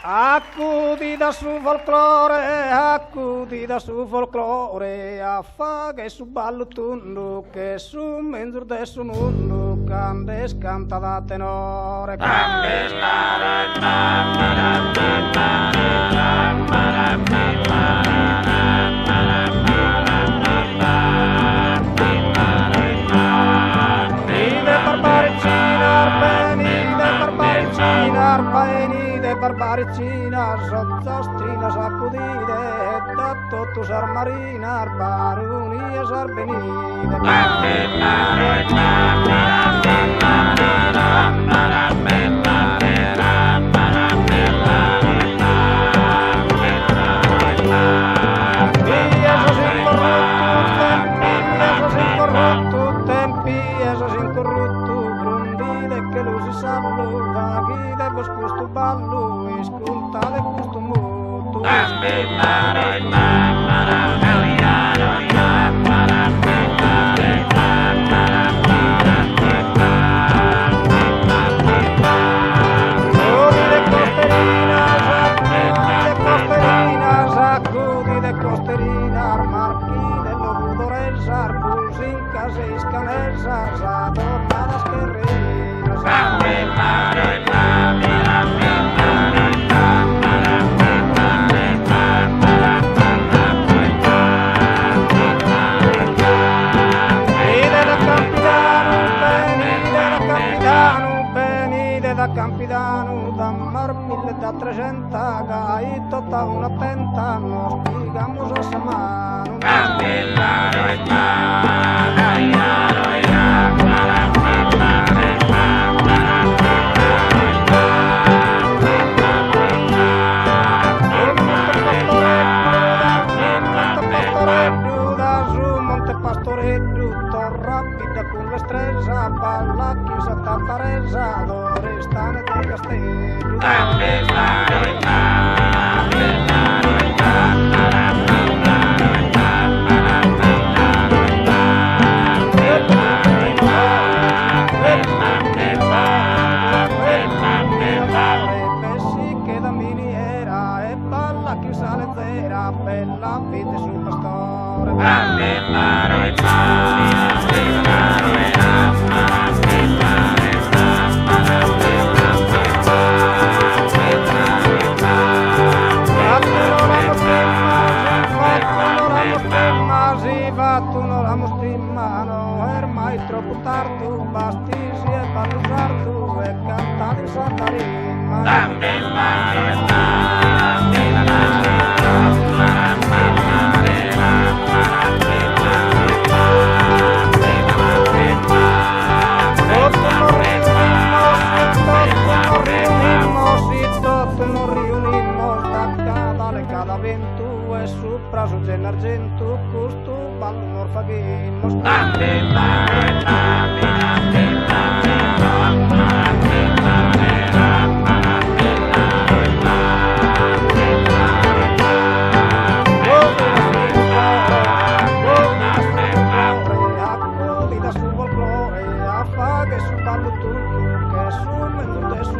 Accudida su folklore, affaga su ballo tundu, che su menzur de su mundu, candes canta da tenore, candes barbaricina, sottostrina, sacudide, da tutto sarmarina, baruni e sarbenide. Questo ballo e ascoltate questo moto. Saccudite costerina, marchine, lobo d'oresa, in casa e scanesa, sa tornata scherrina. Da Campidano, da Marmille, da 300, gaito da un'attenta, nos digamos a semana. Con l'estresa, balla chi sa tanta resa, dove stanno dei castelli. Pessi che da miniera e balla chi sa leggera, bella vite sul pastore. Ormai troppo tardi, bastisi e parlusardu e cantare in Santa Rima. Cada vento e sopra su dell'argento questo ballo morfaghismo accudida su folklore, affaga su ballo tutto che su mezzo de su